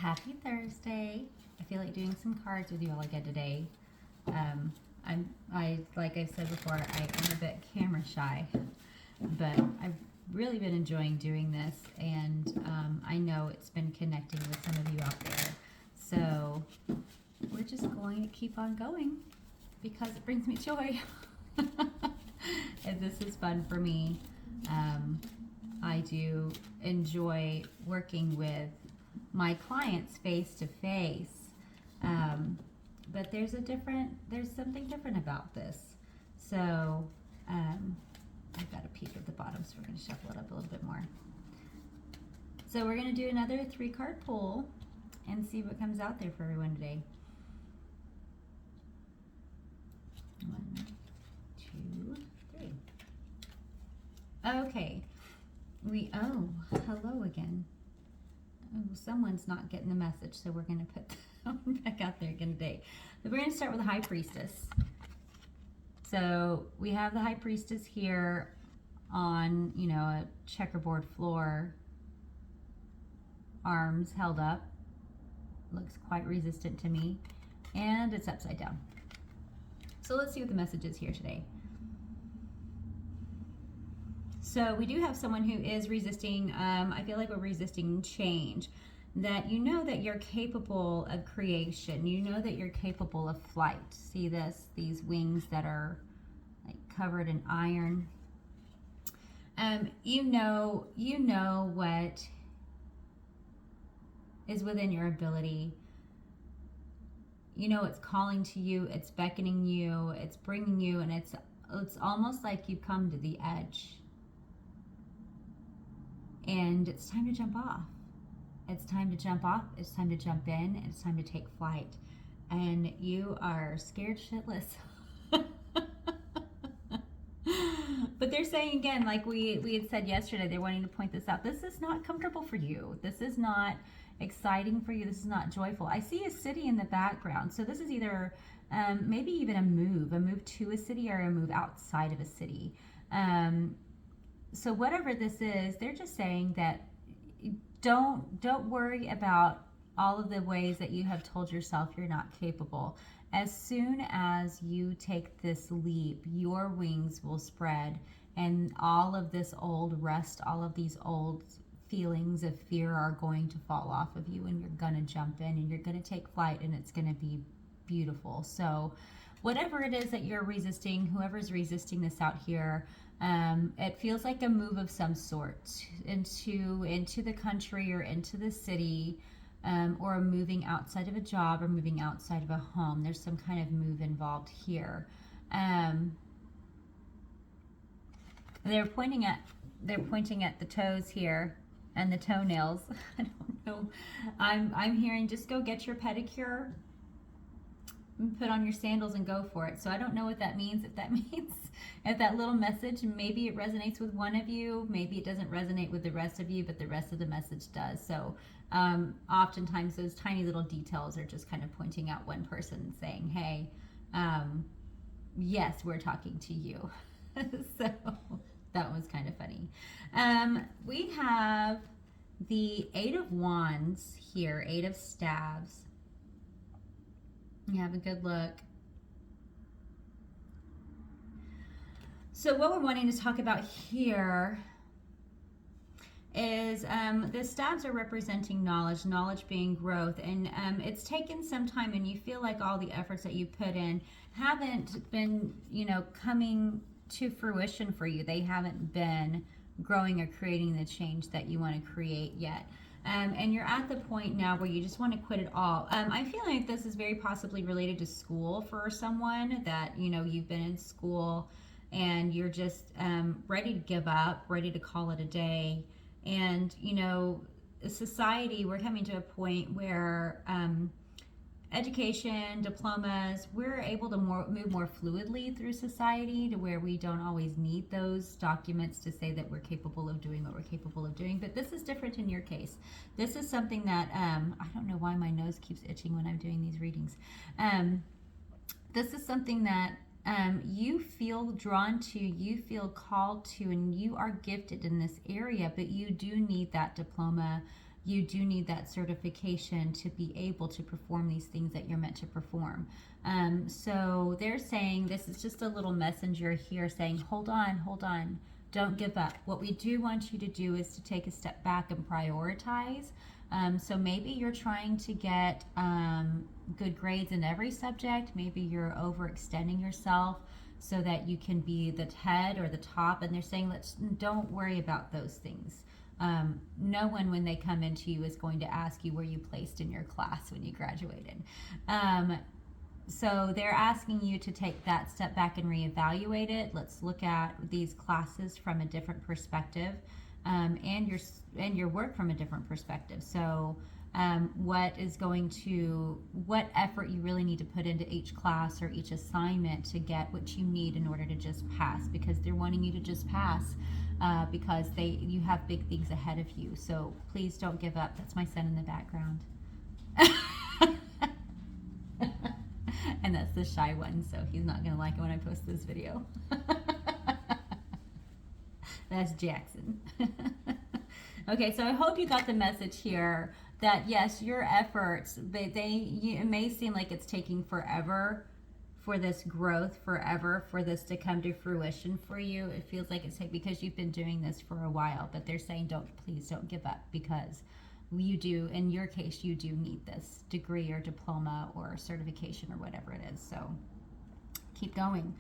Happy Thursday. I feel like doing some cards with you all again today. Like I said before, I am a bit camera shy, but I've really been enjoying doing this, and I know it's been connecting with some of you out there. So we're just going to keep on going because it brings me joy. And this is fun for me. I do enjoy working with my clients face to face. But there's something different about this. So I've got a peek at the bottom, so we're going to shuffle it up a little bit more. So we're going to do another 3-card pull and see what comes out there for everyone today. 1, 2, 3. Okay. Hello again. Oh, someone's not getting the message, so we're going to put that one back out there again today. So we're going to start with the High Priestess. So we have the High Priestess here on, a checkerboard floor, arms held up. Looks quite resistant to me, and it's upside down. So let's see what the message is here today. So we do have someone who is resisting, I feel like we're resisting change. That you know that you're capable of creation. You know that you're capable of flight. See this? These wings that are like covered in iron. You know what is within your ability. You know it's calling to you, it's beckoning you, it's bringing you, and it's almost like you've come to the edge. And it's time to jump off. It's time to jump off, it's time to jump in, it's time to take flight. And you are scared shitless. But they're saying again, like we had said yesterday, they're wanting to point this out. This is not comfortable for you. This is not exciting for you. This is not joyful. I see a city in the background. So this is either maybe even a move to a city or a move outside of a city. So whatever this is, they're just saying that don't worry about all of the ways that you have told yourself you're not capable. As soon as you take this leap, your wings will spread, and all of this old rust, all of these old feelings of fear are going to fall off of you, and you're going to jump in and you're going to take flight, and it's going to be beautiful. So whatever it is that you're resisting, whoever's resisting this out here, it feels like a move of some sort into the country or into the city, or moving outside of a job or moving outside of a home. There's some kind of move involved here. They're pointing at the toes here and the toenails. I don't know. I'm hearing just go get your pedicure, put on your sandals and go for it. So I don't know what that means. If that little message, maybe it resonates with one of you, maybe it doesn't resonate with the rest of you, but the rest of the message does. So oftentimes those tiny little details are just kind of pointing out one person saying, hey, yes, we're talking to you. So that was kind of funny. We have the 8 of Wands here, 8 of Staves. You have a good look. So what we're wanting to talk about here is the staves are representing knowledge being growth, and it's taken some time, and you feel like all the efforts that you put in haven't been, coming to fruition for you. They haven't been growing or creating the change that you want to create yet. And you're at the point now where you just want to quit it all. I feel like this is very possibly related to school for someone that, you've been in school and you're just ready to give up, ready to call it a day. And, society, we're coming to a point where education, diplomas, we're able to move more fluidly through society to where we don't always need those documents to say that we're capable of doing what we're capable of doing. But this is different in your case. This is something that, I don't know why my nose keeps itching when I'm doing these readings. This is something that you feel drawn to, you feel called to, and you are gifted in this area, but you do need that diploma you do need that certification to be able to perform these things that you're meant to perform. So they're saying this is just a little messenger here saying, hold on, don't give up. What we do want you to do is to take a step back and prioritize. So maybe you're trying to get good grades in every subject. Maybe you're overextending yourself so that you can be the head or the top. And they're saying, don't worry about those things. No one, when they come into you, is going to ask you where you placed in your class when you graduated. So they're asking you to take that step back and reevaluate it. Let's look at these classes from a different perspective, and your work from a different perspective. So what effort you really need to put into each class or each assignment to get what you need in order to just pass, because they're wanting you to just pass, because you have big things ahead of you. So please don't give up. That's my son in the background. And that's the shy one, so he's not gonna like it when I post this video. That's Jackson. Okay, so I hope you got the message here that yes, your efforts, it may seem like it's taking forever for this growth, forever for this to come to fruition for you. It feels like it's because you've been doing this for a while, but they're saying please don't give up, because you do, in your case, you do need this degree or diploma or certification or whatever it is. So keep going.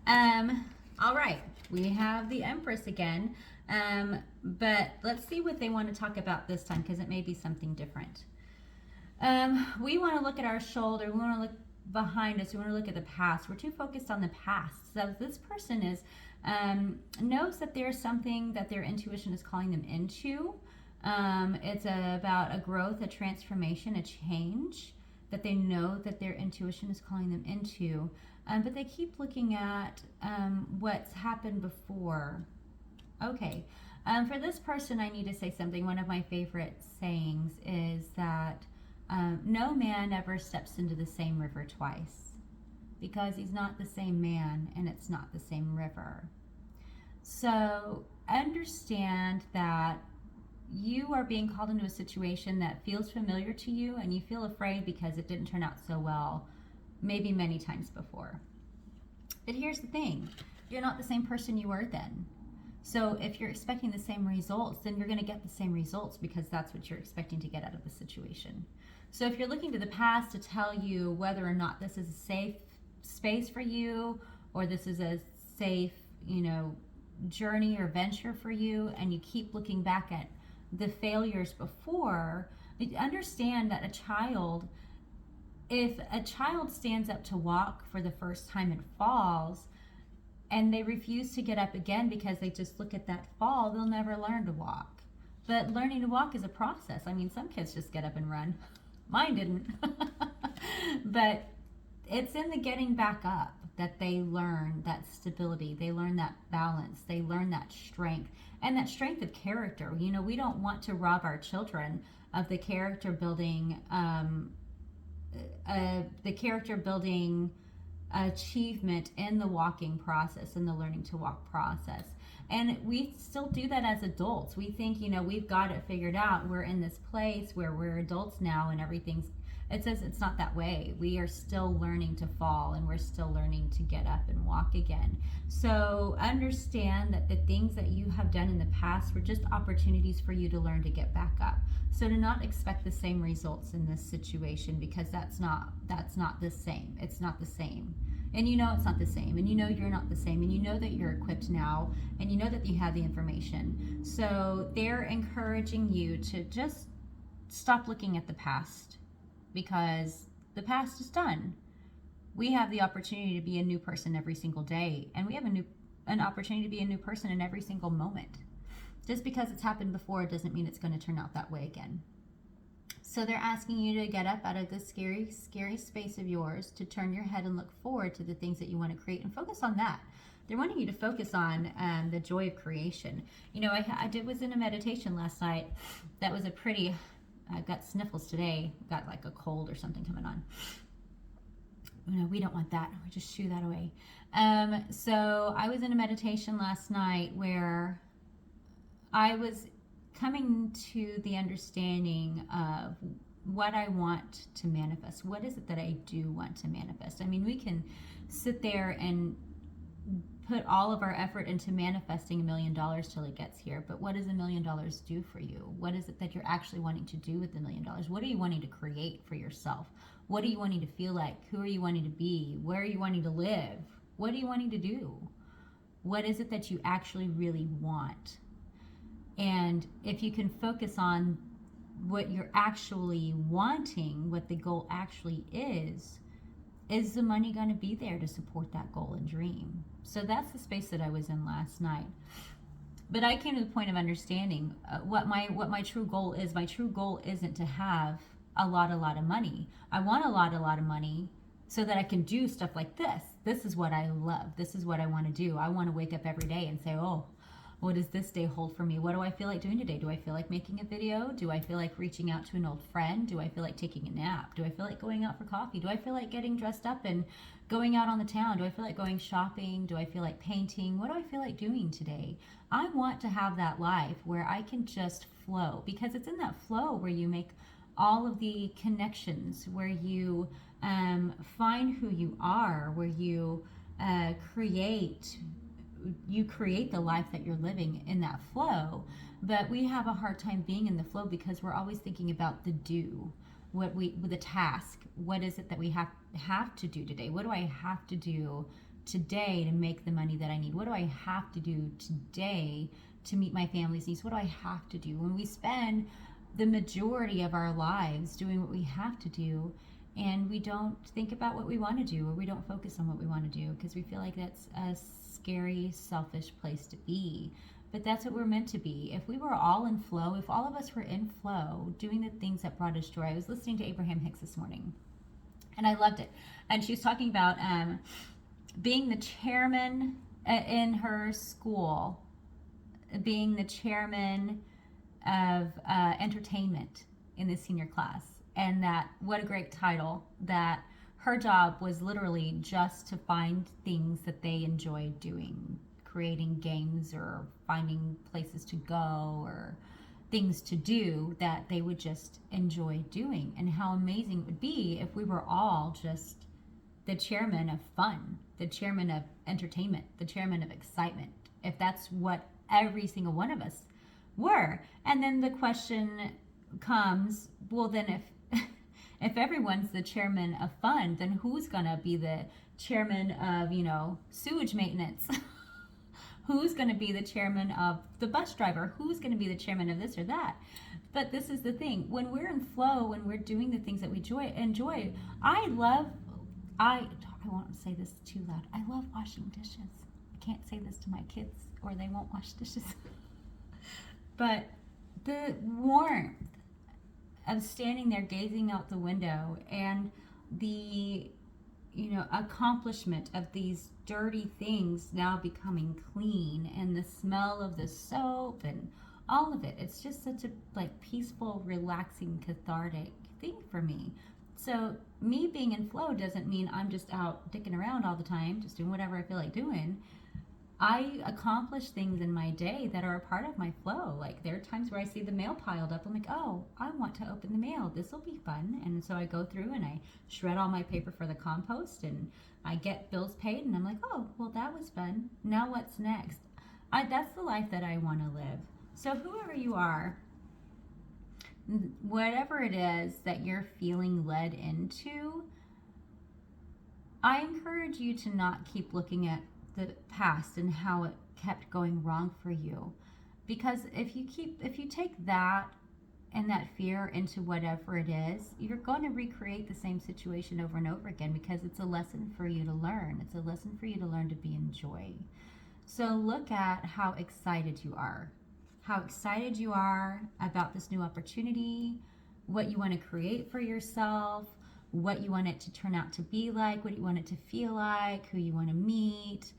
All right, we have the Empress again, but let's see what they want to talk about this time, because it may be something different. We want to look at our shoulder. We want to look behind us. We want to look at the past. We're too focused on the past. So this person knows that there's something that their intuition is calling them into. It's about a growth, a transformation, a change that they know that their intuition is calling them into. But they keep looking at what's happened before. Okay. For this person, I need to say something. One of my favorite sayings is that no man ever steps into the same river twice, because he's not the same man and it's not the same river. So understand that you are being called into a situation that feels familiar to you, and you feel afraid because it didn't turn out so well, maybe many times before. But here's the thing, you're not the same person you were then. So if you're expecting the same results, then you're going to get the same results, because that's what you're expecting to get out of the situation. So if you're looking to the past to tell you whether or not this is a safe space for you, or this is a safe, journey or venture for you, and you keep looking back at the failures before, understand that if a child stands up to walk for the first time and falls, and they refuse to get up again because they just look at that fall, they'll never learn to walk. But learning to walk is a process. I mean, some kids just get up and run. Mine didn't. But it's in the getting back up that they learn that stability, they learn that balance, they learn that strength, and that strength of character. We don't want to rob our children of the character building, achievement in the walking process, in the learning to walk process. And we still do that as adults. We think, we've got it figured out. We're in this place where we're adults now and it says it's not that way. We are still learning to fall, and we're still learning to get up and walk again. So understand that the things that you have done in the past were just opportunities for you to learn to get back up. So to not expect the same results in this situation, because that's not the same. It's not the same. And it's not the same, and you're not the same, and that you're equipped now, and that you have the information. So they're encouraging you to just stop looking at the past, because the past is done. We have the opportunity to be a new person every single day, and we have an opportunity to be a new person in every single moment. Just because it's happened before doesn't mean it's going to turn out that way again. So they're asking you to get up out of this scary, scary space of yours, to turn your head and look forward to the things that you want to create, and focus on that. They're wanting you to focus on the joy of creation. I was in a meditation last night. That was I got sniffles today. Got like a cold or something coming on. We don't want that. We just shoo that away. So I was in a meditation last night where I was coming to the understanding of what I want to manifest. What is it that I do want to manifest? I mean, we can sit there and put all of our effort into manifesting $1,000,000 till it gets here, but what does $1,000,000 do for you? What is it that you're actually wanting to do with $1,000,000? What are you wanting to create for yourself? What are you wanting to feel like? Who are you wanting to be? Where are you wanting to live? What are you wanting to do? What is it that you actually really want? And if you can focus on what you're actually wanting, what the goal actually is the money going to be there to support that goal and dream? So that's the space that I was in last night. But I came to the point of understanding what my true goal is. My true goal isn't to have a lot of money. I want a lot of money so that I can do stuff like this. This is what I love. This is what I want to do. I want to wake up every day and say, oh, what does this day hold for me? What do I feel like doing today? Do I feel like making a video? Do I feel like reaching out to an old friend? Do I feel like taking a nap? Do I feel like going out for coffee? Do I feel like getting dressed up and going out on the town? Do I feel like going shopping? Do I feel like painting? What do I feel like doing today? I want to have that life where I can just flow, because it's in that flow where you make all of the connections, where you find who you are, where you create the life that you're living in that flow. But we have a hard time being in the flow because we're always thinking about the do, the task. What is it that we have to do today? What do I have to do today to make the money that I need? What do I have to do today to meet my family's needs? What do I have to do? When we spend the majority of our lives doing what we have to do, and we don't think about what we want to do, or we don't focus on what we want to do because we feel like that's a scary, selfish place to be. But that's what we're meant to be. If we were all in flow, if all of us were in flow, doing the things that brought us joy. I was listening to Abraham Hicks this morning, and I loved it. And she was talking about being the chairman in her school, being the chairman of entertainment in the senior class. And that, what a great title, that her job was literally just to find things that they enjoyed doing, creating games or finding places to go or things to do that they would just enjoy doing. And how amazing it would be if we were all just the chairman of fun, the chairman of entertainment, the chairman of excitement, if that's what every single one of us were. And then the question comes, well, then if everyone's the chairman of fun, then who's gonna be the chairman of, sewage maintenance? Who's gonna be the chairman of the bus driver? Who's gonna be the chairman of this or that? But this is the thing, when we're in flow, when we're doing the things that we enjoy, I won't say this too loud, I love washing dishes. I can't say this to my kids or they won't wash dishes. But the warmth of standing there gazing out the window, and the accomplishment of these dirty things now becoming clean, and the smell of the soap and all of it, it's just such a peaceful, relaxing, cathartic thing for me. So me being in flow doesn't mean I'm just out dicking around all the time, just doing whatever I feel like doing. I accomplish things in my day that are a part of my flow. Like, there are times where I see the mail piled up. I'm like, oh, I want to open the mail. This will be fun. And so I go through and I shred all my paper for the compost, and I get bills paid, and I'm like, oh, well, that was fun. Now what's next? That's the life that I want to live. So whoever you are, whatever it is that you're feeling led into, I encourage you to not keep looking at the past and how it kept going wrong for you. Because if you take that and that fear into whatever it is, you're going to recreate the same situation over and over again, because it's a lesson for you to learn. It's a lesson for you to learn to be in joy. So look at how excited you are. How excited you are about this new opportunity, what you want to create for yourself, what you want it to turn out to be like, what you want it to feel like, who you want to meet.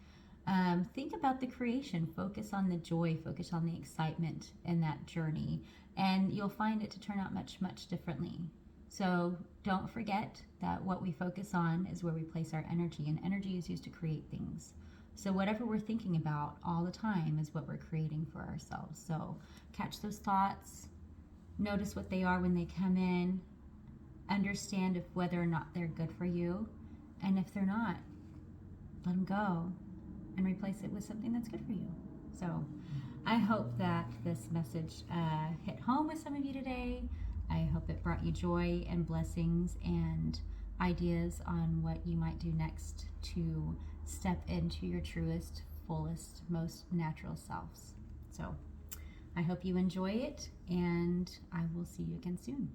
Think about the creation. Focus on the joy. Focus on the excitement in that journey. And you'll find it to turn out much, much differently. So don't forget that what we focus on is where we place our energy. And energy is used to create things. So whatever we're thinking about all the time is what we're creating for ourselves. So catch those thoughts, notice what they are when they come in, understand if whether or not they're good for you, and if they're not, let them go and replace it with something that's good for you. So I hope that this message hit home with some of you today. I hope it brought you joy and blessings and ideas on what you might do next to step into your truest, fullest, most natural selves. So I hope you enjoy it, and I will see you again soon.